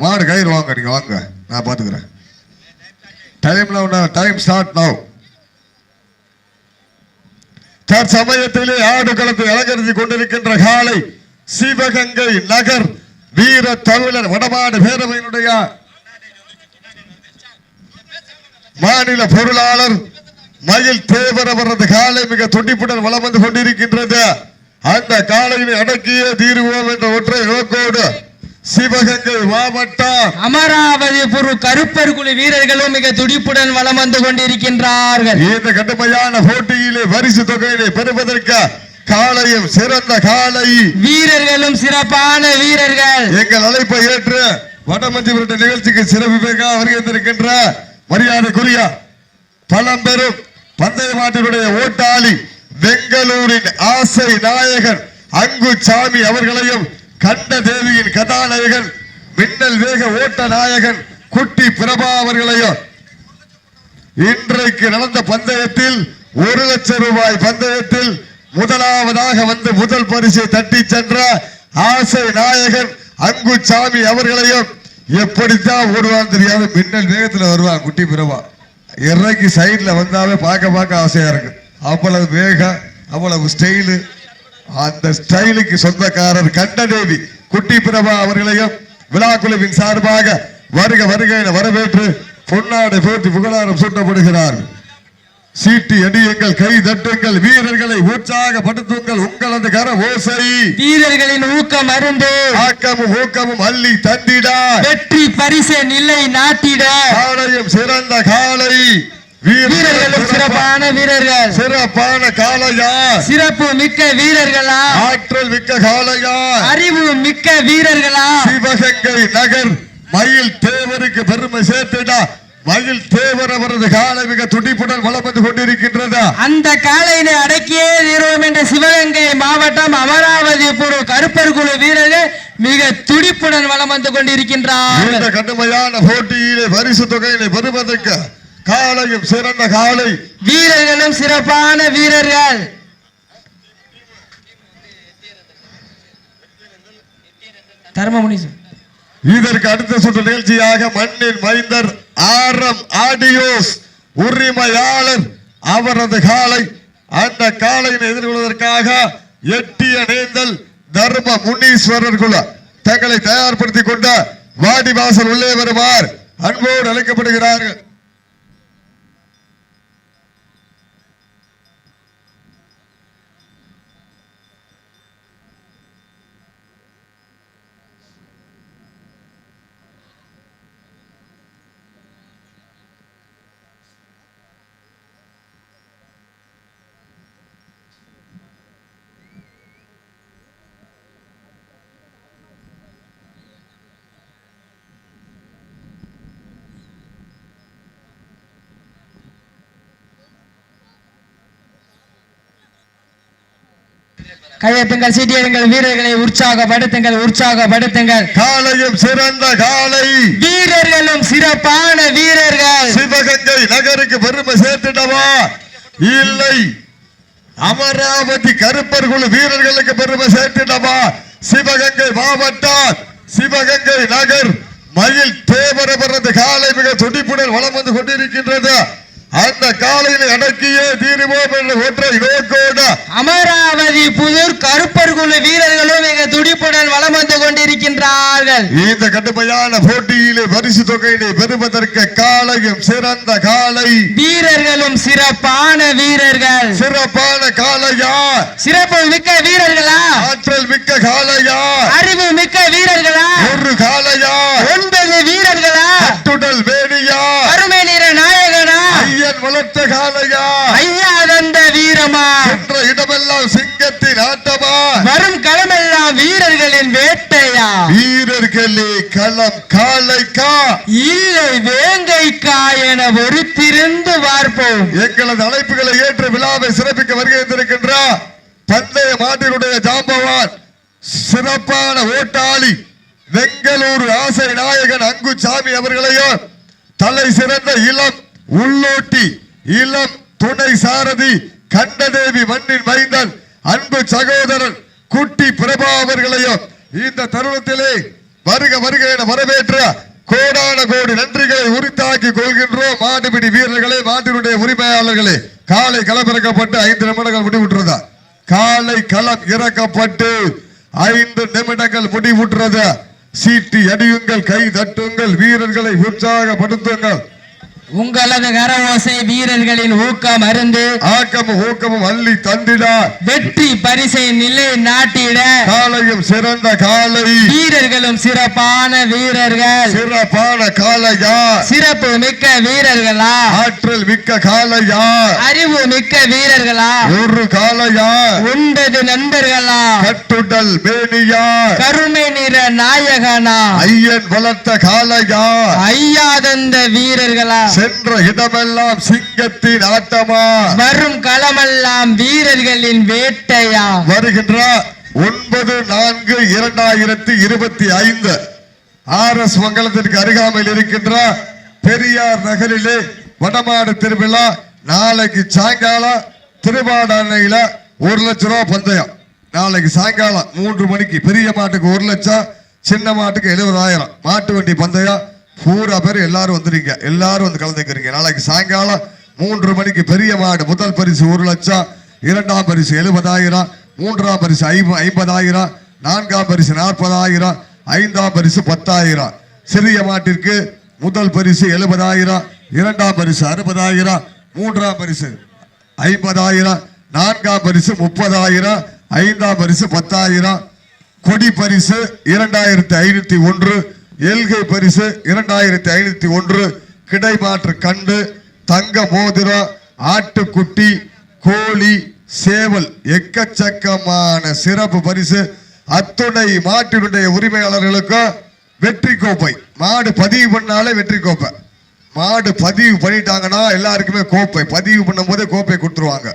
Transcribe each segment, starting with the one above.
மாடு கயிறு வாங்க, நீங்க வாங்க, நான் பாத்துக்கிறேன். Time start now. தற்சமயத்திலே ஆடு களத்தை அலங்கரித்துக் கொண்டிருக்கின்ற காலை சிவகங்கை நகர் வீர தமிழர் வடமாடு பேரவையினுடைய மாநில பொருளாளர் மயில் தேவர் அவரது காலை மிக துடிப்புடன் வலம் வந்து கொண்டிருக்கின்றது. அந்த காலையினை அடக்கிய தீர்வோம் என்ற ஒற்றை நோக்கோடு சிவகங்கை மாவட்டம் அமராவதி கருப்பர் குழு வீரர்களும் மிக துடிப்புடன் வலம் வந்து கொண்டிருக்கின்றார்கள். இந்த கடுமையான போட்டியிலே பரிசு தொகையினை பெறுவதற்கு காலையும் சிறந்த காலை வீரர்களும் சிறப்பான வீரர்கள் எங்கள் அழைப்பை ஏற்று வடமஞ்சிபுரட்ட நிகழ்ச்சிக்கு சிறப்பு வருகின்றிருக்கின்ற மரியாதைக்குரிய பழம்பெரும் பந்தய மாட்டினுடைய ஓட்டாளி பெங்களூரின் ஆசை நாயகன் அங்குசாமி அவர்களையும் கண்ட தேவியின் கதாநாயகன் மின்னல் வேக ஓட்ட நாயகன் குட்டி பிரபா அவர்களையும் இன்றைக்கு நடந்த பந்தயத்தில் 1 லட்சம் ரூபாய் பந்தயத்தில் முதலாவதாக வந்து முதல் பரிசை தட்டி சென்ற ஆசை நாயகன் அங்குசாமி அவர்களையும் எப்படித்தான் ஓடுவான்னு தெரியாது மின்னல் வேகத்தில் வருவான் குட்டி பிரபா. இறங்கி சைட்ல வந்தாவே பார்க்க ஆசையா இருக்கு. அவ்வளவு வேகம், அவ்வளவு ஸ்டைலு. அந்த ஸ்டைலுக்கு சொந்தக்காரர் கண்டதேவி குட்டி பிரபா அவர்களையும் விழா குழுவின் சார்பாக வருக என வரவேற்று பொன்னாடை போட்டி புகழாரம் சூட்டப்படுகிறார்கள். சீட்டி அடியுங்கள், கை தட்டுங்கள், வீரர்களை உற்சாகப்படுத்துங்கள். உங்களது கர ஓசை வீரர்களின் ஊக்கம் அருந்து ஆக்கமும் ஊக்கமும் அள்ளி தந்திட வெற்றி பரிசை நிலை நாட்டிட காலையும் சிறந்த காலை வீரர்களும் சிறப்பான வீரர்கள் சிறப்பான காளையா சிறப்பு மிக்க வீரர்களா ஆற்றல் மிக்க காளையா அறிவு மிக்க வீரர்களா சிவகங்கை நகர் மயில் தேவருக்கு பெருமை சேர்த்துடா. மயில் தேவர் அவரது காலை மிக துடிப்புடன் வலம் வந்து கொண்டிருக்கின்றது. அந்த காலையினை அடக்கியே தீர்வோம் என்ற சிவகங்கை மாவட்டம் அமராவதி கருப்பர் குழு வீரர்கள் மிக துடிப்புடன் வலம் வந்து கொண்டிருக்கின்றார். இந்த கடுமையான போட்டியிலே பரிசு தொகையினை பெறுவதற்கு காலையும் சிறந்த காலை வீரர்களும் சிறப்பான வீரர்கள் தர்மமுனி. இதற்கு அடுத்த சுற்று நிகழ்ச்சியாக மண்ணின் மைந்தர் ஆரம் ஆடியோஸ் உரிமையாளர் அவரது காலை அந்த காலையினை எதிர்கொள்வதற்காக எட்டிய நேந்தல் தர்ம முனீஸ்வரர் குழு தங்களை தயார்படுத்திக் கொண்ட வாடிவாசல் உள்ளே வருவார் அன்போடு அழைக்கப்படுகிறார்கள். கையெழுத்துங்கள், சீட்டியடுங்கள், வீரர்களை உற்சாகப்படுத்துங்கள். காலையும் சிறந்த காலை வீரர்களும் சிறப்பான வீரர்கள் சிவகங்கை நகருக்கு பெருமை சேர்த்துடவா இல்லை அமராவதி கருப்பர் குழு வீரர்களுக்கு பெருமை சேர்த்துடவா? சிவகங்கை மாவட்டம் சிவகங்கை நகர் மயில் தேவரவரது காலை மிக துடிப்புடன் வலம் வந்து கொண்டிருக்கின்றது. அந்த காலையில அடக்கியே தீருவோம் என்ற ஒற்றை நோக்கோடு அமராவதி கருப்பர் குழு வீரர்களும் மிக துடிப்புடன் வலம் வந்து கொண்டிருக்கின்றார்கள். இந்த கடுமையான போட்டியிலே பரிசு தொகையினை பெறுவதற்கு காலையும் சிறந்த காலை வீரர்களும் சிறப்பான வீரர்கள் சிறப்பான காளையா சிறப்பு மிக்க வீரர்களா ஆற்றல் மிக்க காளையா அறிவு மிக்க வீரர்களா ஒரு காளையா 9 வீரர்களா கட்டுடல் வேணியா அருமை நிற நாயகனா ஐயன் வளர்த்த காளையா ஐயா தந்த வீரமா என்ற இடமெல்லாம் சிங்கத்தின் ஆட்டமா வரும் களமெல்லாம் வீரர்களின் வேட்டையா வீரர்களே களம் காளைக்கா இல்லை வேங்கைக்கா என பொறுத்திருந்து பார்ப்போம். எங்களது அழைப்புகளை ஏற்று விழாவை சிறப்பிக்க வருகின்ற பந்தய மாட்டினுடைய ஜாம்பவான் சிறப்பான ஓட்டாளி பெங்களூரு ஆசை நாயகன் அங்குசாமி அவர்களையும் தலை சிறந்த இளம் உள்ளோட்டி இளம் துணை சாரதி கண்டதேவி மண்ணின் மைந்தன் அன்பு சகோதரன் குட்டி பிரபா அவர்களையும் இந்த தருணத்திலே வருக வருக என வரவேற்ற கோடான கோடி நன்றிகளை உரித்தாக்கி கொள்கின்றோம். மாடுபிடி வீரர்களே, மாட்டினுடைய உரிமையாளர்களே, காலை களம் இறக்கப்பட்டு 5 நிமிடங்கள் முடிவுற்றதா? காலை களம் இறக்கப்பட்டு 5 நிமிடங்கள் முடிவுற்றது. சீட்டி அடியுங்கள், கை தட்டுங்கள், வீரர்களை உற்சாகப்படுத்துங்கள். உங்களது கரவோசை வீரர்களின் ஊக்கம் அருந்து ஆக்கமும் ஊக்கமும் அள்ளி தந்திட வெற்றி பரிசை நிலை நாட்டிட காலையும் சிறந்த காலை, வீரர்களும் சிறப்பான வீரர்கள், சிறப்பான காலையா, சிறப்பு மிக்க வீரர்களா, ஆற்றல் மிக்க காலையா, அறிவு மிக்க வீரர்களா, ஒரு காலையா, உண்டது நண்பர்களா, கட்டுடல் மேனியா, கருமை நிற நாயகனா, ஐயன் வளர்த்த காலையா, ஐயா தந்த வீரர்களா, சென்ற இடமெல்லாம் சிங்கத்தின் ஆட்டமா, வரும் களமெல்லாம் வீரர்களின் வேட்டையா. வருகின்ற 9/4/2025 RS மங்கலத்திற்கு அருகாமையில் இருக்கின்ற பெரியார் நகரிலே வடமாடு திருவிழா. நாளைக்கு சாயங்காலம் திருவாடானையில 1 லட்சம் ரூபாய் பந்தயம். நாளைக்கு சாயங்காலம் 3 மணிக்கு பெரிய மாட்டுக்கு 1 லட்சம், சின்ன மாட்டுக்கு 70,000 மாட்டு வண்டி பந்தயம். பூரா பேர் எல்லாரும் வந்துருங்க, எல்லாரும் வந்து கலந்துக்கிறீங்க. நாளைக்கு சாயங்காலம் 3 மணிக்கு பெரிய மாடு முதல் பரிசு 1 லட்சம், 2ஆம் பரிசு 70,000, 3ஆம் பரிசு 50,000, 4ஆம் பரிசு 40,000, 5ஆம் பரிசு 10,000. சிறிய மாட்டிற்கு முதல் பரிசு 70,000, 2ஆம் பரிசு 60,000, 3ஆம் பரிசு 50,000, 4ஆம் பரிசு 30,000, 5ஆம் பரிசு 10,000. கொடி பரிசு 2501, எல்கை பரிசு 2501, கிடைமாற்று கண்டு, தங்க மோதிரம், ஆட்டுக்குட்டி, கோழி, சேவல், எக்கச்சக்கமான சிறப்பு பரிசு. அத்துணை மாட்டினுடைய உரிமையாளர்களுக்கும் வெற்றி கோப்பை. மாடு பதிவு பண்ணாலே வெற்றி கோப்பை. மாடு பதிவு பண்ணிட்டாங்கன்னா எல்லாருக்குமே கோப்பை, பதிவு பண்ணும் போதே கோப்பை கொடுத்துருவாங்க.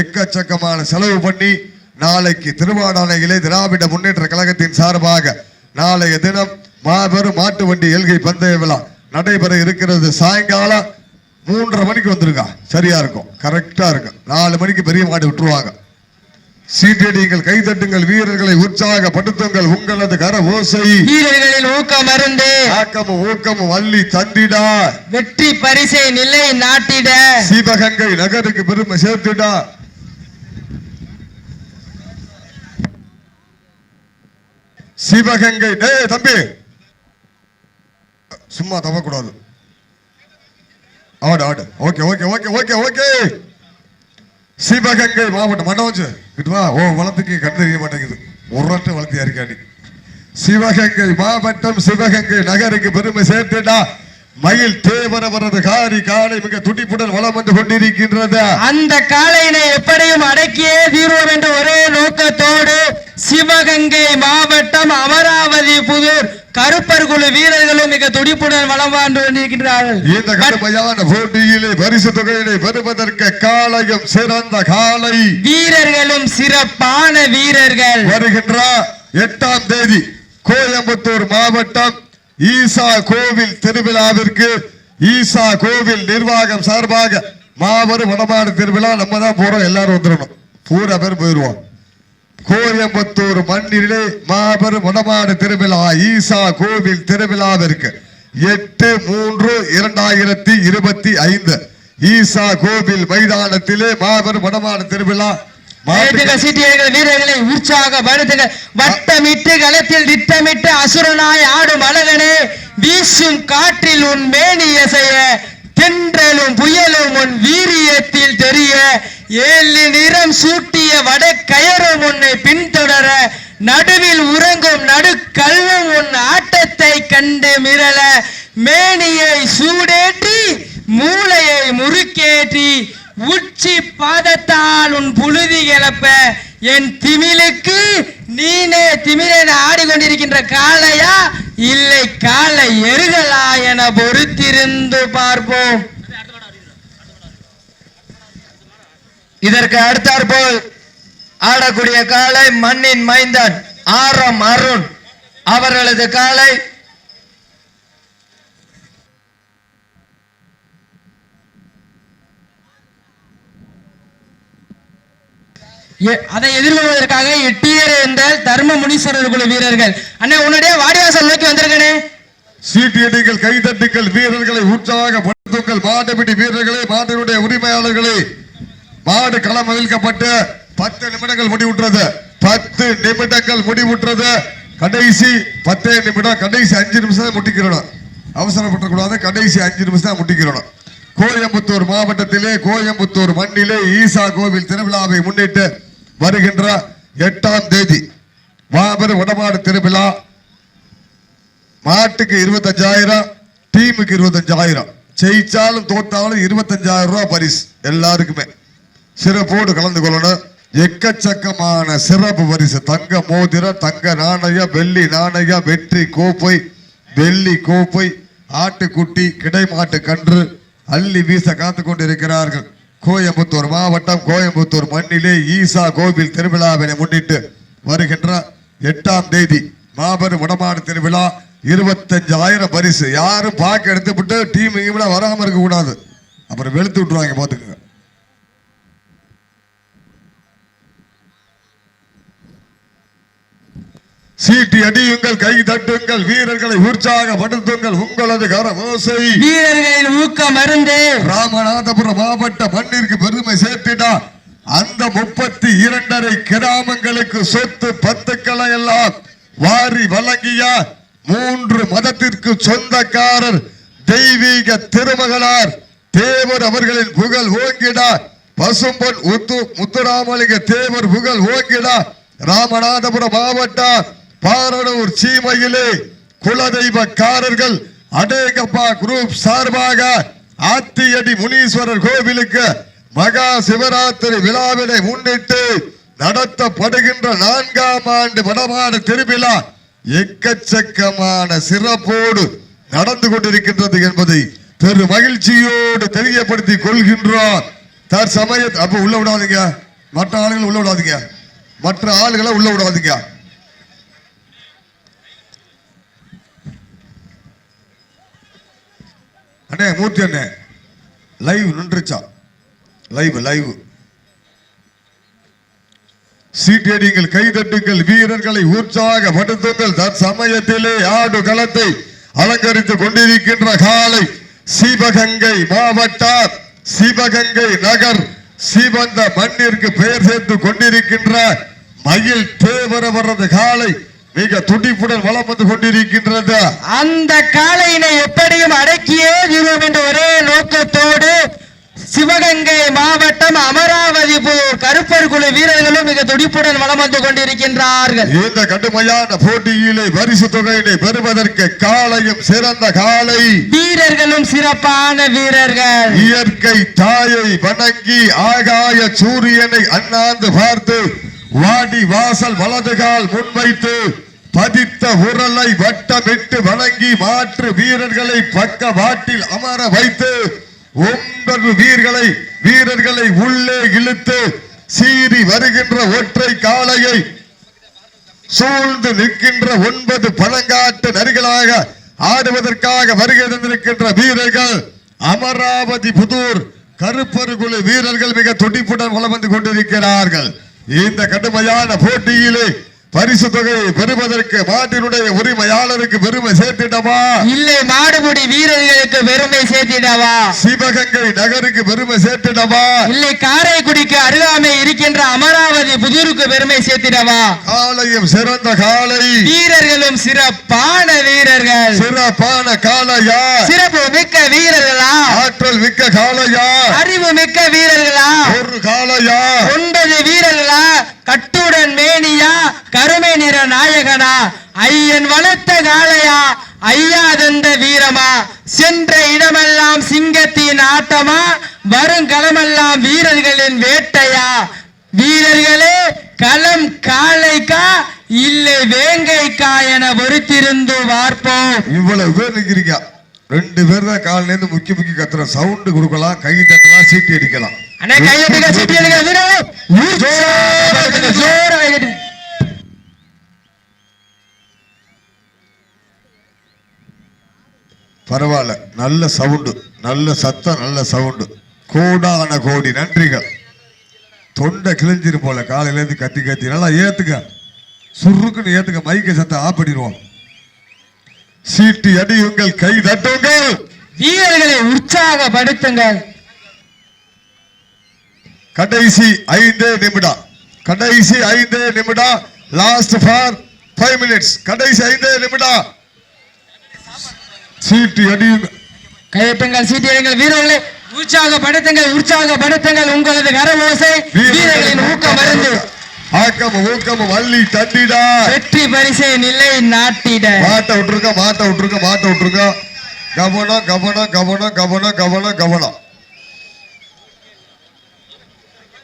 எக்கச்சக்கமான செலவு பண்ணி நாளைக்கு திருவாடானையிலே திராவிட முன்னேற்ற கழகத்தின் சார்பாக நாளைய தினம் மாபெரும் மாட்டு வண்டி எல்கை பந்தய விழா நடைபெற இருக்கிறது. சாயங்காலம் 3:30 மணிக்கு வந்துருங்க, சரியா இருக்கும், கரெக்டா இருக்கும். 4 மணிக்கு பெரிய மாடு விட்டுருவாங்க. சீட்டடிங்கள், கைதட்டுங்கள், வீரர்களை உற்சாகப்படுத்துங்கள். உங்களது கர ஓசை வீரர்களின் ஊக்கம் அருந்து ஆக்கமும் ஊக்கமும் அள்ளி தந்திடா வெற்றி பரிசை நிலை நாட்டிட சிவகங்கை நகருக்கு பெருமை சேர்த்துடா. சிவகங்கை தம்பி சும்மா தவக்கூடாது. ஆடு ஆடு. Okay okay okay okay okay. Sivaganga மாவட்டம் மண்டவச்சு கிட்டுவா. ஓ வளத்துக்கு கண் தெரிய மாட்டேங்குது, ஒரு நாட்டு வளர்த்தி அறிக்காடி. சிவகங்கை மாவட்டம் சிவகங்கை நகருக்கு பெருமை சேர்த்துடா. மயில் தேவரவரது காரி காலை மிக துடிப்புடன் வளம் வந்து கொண்டிருக்கின்றது. அந்த காளையினை எப்படியும் அடக்கியே தீர்வோம் என்ற ஒரே நோக்கத்தோடு சிவகங்கை மாவட்டம் அமராவதி புதூர் கருப்பர் குழு வீரர்களும் மிக துடிப்புடன் வளம் வந்து கொண்டிருக்கின்றார்கள். இந்த கடுமையான போட்டியிலே பரிசு தொகையினை பெறுவதற்கு காளையும் சிறந்த காளை, வீரர்களும் சிறப்பான வீரர்கள். வருகின்ற 8ஆம் தேதி கோயம்புத்தூர் மாவட்டம் ஈசா கோவில் திருவிழாவிற்கு ஈசா கோவில் நிர்வாகம் சார்பாக மாபெரும் வடமாடு திருவிழா. நம்ம தான் போறோம், எல்லாரும் வந்துடணும், பூரா பேர் போயிடுவோம். கோயம்புத்தூர் மண்ணிலே மாபெரும் வடமாடு திருவிழா ஈசா கோவில் திருவிழாவிற்கு 8/3/2025 ஈசா கோவில் மைதானத்திலே மாபெரும் வடமாடு திருவிழா. வீரர்களை உற்சாகப்படுத்துங்க. வட்டமிட்டு களத்தில் திட்டமிட்டு அசுரனாய் ஆடும் அழகனே, வீசும் காற்றில் உன் மேனி எசைய, தென்றலும் புயலும் உன் வீரியத்தில் தெரிய, 7 நிறம் சூட்டிய வட கயரும் உன்னை பின்தொடர, நடுவில் உறங்கும் நடுக்கல்லும் உன் ஆட்டத்தை கண்டு மிரள, மேனியை சூடேற்றி மூளையை முறுக்கேற்றி உச்சி பாதத்தால் உன் புழுதி கிளப்ப, என் திமிலுக்கு நீனே திமிரென ஆடிக்கொண்டிருக்கின்ற காளையா இல்லை காளை எருகலா என பொறுத்திருந்து பார்ப்போம். இதற்கு அடுத்தாற்போல் ஆடக்கூடிய காளை மண்ணின் மைந்தன் ஆரம் அருண் அவர்களது காளை. அதை எதிர்கொள்வதற்காக எட்டியர் என்ற தர்ம முனீஸ்வரர் குழு வீரர்கள். அண்ணா உன்னுடைய வாடிவாசல் நோக்கி சீட்டியடிகள், கைதட்டுங்கள், வீரர்களை உற்சாகப்படுத்துங்கள். மாடுபிடி வீரர்களே, மாட்டினுடைய உரிமையாளர்களே, மாடு களம் அவிழ்க்கப்பட்டு 10 நிமிடங்கள் முடிவுற்றது. 10 நிமிடங்கள் முடிவுற்றது. கடைசி 10 நிமிடம், கடைசி 5 நிமிஷம் முட்டிக்கிறோம். அவசரப்படக்கூடாது. கடைசி 5 நிமிஷம் தான் முட்டிக்கிறோம். கோயம்புத்தூர் மாவட்டத்திலே, கோயம்புத்தூர் மண்ணிலே ஈசா கோவில் திருவிழாவை முன்னிட்டு வருகின்ற 8ஆம் தேதி மாபெரும் வடமாடு திருவிழா. மாட்டுக்கு 25,000, டீமுக்கு 25,000, ஜெயிச்சாலும் தோத்தாலும் 25,000 ரூபாய் பரிசு எல்லாருக்குமே. சிறப்போடு கலந்து கொள்ளணும். எக்கச்சக்கமான சிறப்பு பரிசு, தங்க மோதிரம், தங்க நாணயம், வெள்ளி நாணயம், வெற்றி கோப்பை, வெள்ளி கோப்பை, ஆட்டுக்குட்டி, கிடைமாட்டு கன்று அள்ளி வீச காத்து கொண்டிருக்கிறார்கள். கோயம்புத்தூர் மாவட்டம், கோயம்புத்தூர் மண்ணிலே ஈசா கோவில் திருவிழாவினை முன்னிட்டு வருகின்ற 8ஆம் தேதி மாபெரும் வடமாடு திருவிழா. 25,000 பரிசு. யாரும் பாக்க எடுத்து விட்டு டீம் வராம இருக்க கூடாது, அப்புறம் வெளுத்து விட்டுருவாங்க. பாத்துக்கோங்க. சீட்டி அடியுங்கள், கை தட்டுங்கள், வீரர்களை உற்சாகப்படுத்துங்கள். உங்களது கரமோசை வீரர்களின் ஊக்கம் மருந்து ராமநாதபுரம் மாவட்ட மண்ணிற்கு பெருமை சேர்த்திடா. அந்த 32 கிராமங்களுக்கு சொத்து பத்துக்களை எல்லாம் வாரி வழங்கிய 3 மதத்திற்கு சொந்தக்காரர் தெய்வீக திருமகளார் தேவர் அவர்களின் புகழ் ஓங்கிடா. பசும்பொன் முத்துராமலிங்க தேவர் புகழ் ஓங்கிடா. ராமநாதபுரம் மாவட்டம் பாரனூர் சீமையிலே குலதெய்வக்காரர்கள் அடேகப்பா குரூப் சார்பாக ஆத்தியடி முனீஸ்வரர் கோவிலுக்கு மகா சிவராத்திரி விழாவினை முன்னிட்டு நடத்தப்படுகின்ற 4ஆம் ஆண்டு வடமாடு திருவிழா எக்கச்சக்கமான சிறப்போடு நடந்து கொண்டிருக்கின்றது என்பதை பெரு மகிழ்ச்சியோடு தெரியப்படுத்திக் கொள்கின்றோம். தற்சமய அப்ப உள்ள விடாதீங்க, மற்ற ஆளுகளை உள்ள விடாதீங்க, மற்ற ஆளுகளை உள்ள விடாதீங்க. அண்ணே மூர்த்தி அண்ணே லைவ் நின்றுச்சா? லைவ் சீட்டடிங்கள், கைதட்டுங்கள், வீரர்களை உற்சாகப்படுத்துங்கள். தற்சமயத்திலே ஆடு களத்தை அலங்கரித்துக் கொண்டிருக்கின்ற காலை சிவகங்கை மாவட்டம், சிவகங்கை நகர், சிவந்த மண்ணிற்கு பெயர் சேர்த்து கொண்டிருக்கின்ற மயில் தேவரவரது காலை மிக துடிப்புடன் வளம் வந்து கொண்டிருக்கின்றது. அந்த காளையினை எப்படியும் அடக்கியே தீர்வோம் என்ற ஒரே நோக்கத்தோடு சிவகங்கை மாவட்டம் அமராவதிபுரம் கருப்பர் குழு வீரர்களும் மிக துடிப்புடன் வளம் வந்து கொண்டிருக்கின்றார்கள். இந்த கடுமையான போட்டியிலே பரிசு தொகையினை பெறுவதற்கு காளையும் சிறந்த காளை, வீரர்களும் சிறப்பான வீரர்கள். இயற்கை தாயை வணங்கி ஆகாய சூரியனை அண்ணாந்து பார்த்து வாடி வாசல் வலதுகால் முன்வைத்து பதித்த உரலை வட்டமிட்டு வணங்கி மாற்று வீரர்களை பக்க வாட்டில் அமர வைத்து 9 வீரர்களை உள்ளே இழுத்து சீறி வருகின்ற ஒற்றை காளையை சூழ்ந்து நிற்கின்ற 9 பழங்காட்டு நரிகளாக ஆடுவதற்காக வருகை தந்திருக்கின்ற வீரர்கள் அமராவதி புதூர் கருப்பர் குழு வீரர்கள் மிக துடிப்புடன் வலம் வந்து கொண்டிருக்கிறார்கள். இந்த கடுமையான போட்டியிலே பரிசு தொகையை பெறுவதற்கு மாட்டினுடைய உரிமையாளருக்கு பெருமை சேர்த்திடவா, இல்லை மாடுபிடி வீரர்களுக்கு பெருமை சேர்த்திடவா, சிவகங்கை நகருக்கு பெருமை சேர்த்திடவா, இல்லை காரைக்குடிக்கு அருகாமை இருக்கின்ற அமராவதி புதூருக்கு பெருமை சேர்த்திடவா? காளையும் சிறந்த காளை, வீரர்களும் சிறப்பான வீரர்கள். சிறப்பான காளையா, சிறப்பு மிக்க வீரர்களா, ஆற்றல் மிக்க காளையா, அறிவு மிக்க வீரர்களா, ஒரு காளையா, 9 வீரர்களா, கட்டுடன் மேனியா, கருமை நிற நாயகனா, ஐயன் வளர்த்த காளையா, ஐயா தந்த வீரமா, சென்ற இடமெல்லாம் சிங்கத்தின் ஆட்டமா, வருங்களமெல்லாம் வீரர்களின் வேட்டையா? வீரர்களே களம் காளைக்கா இல்லை வேங்கைக்கா என பொறுத்திருந்து பார்ப்போம். இவ்வளவு பேர் நிக்கிறீங்க, 2 பேர் தான் காலில இருந்து முக்கி முக்கி கத்துற சவுண்ட் கொடுக்கலாம், கை தட்டலாம், சீட்டி அடிக்கலாம். அண்ணே கையடிக்க சீட்டி அடிக்க வீரர்களே ஜோரா கையடி. பரவாயில்ல, நல்ல சவுண்டு, நல்ல சத்தம், நல்ல சவுண்டு. கோடான கோடி நன்றிகள். தொண்டை கிழிஞ்சிரு போல காலையில இருந்து கத்தி கத்தி நல்லா ஏத்துக்க, சுருக்குன்னு ஏத்துக்க. மைக்க சத்தம் ஆஃப் பண்ணிடுவோம். சீட்டி அடியுங்கள், கை தட்டுங்கள். வீரர்களை உற்சாகப்படுத்துங்கள். கடைசி 5 நிமிடம், கடைசி 5 நிமிடம். Last for 5 minutes. கடைசி 5 நிமிடம். சீட்டி அடியுங்கள், கையெட்டுங்கள், சீட்டியங்கள். வீரர்களை உற்சாகப்படுத்துங்கள், உற்சாகப்படுத்துங்கள். உங்களது கரமோசை வீரர்களின் ஊக்கம் மருந்து. ஆக்கம் ஊக்கம் வள்ளி தட்டிடா. வெற்றி பரிசை நிலை நாட்டிட. மாட்ட விட்டுருக்க, மாட்ட விட்டுருக்க, மாட்ட விட்டுருக்க. கவனம் கவனம் கவனம் கவனம் கவனம் கவனம்.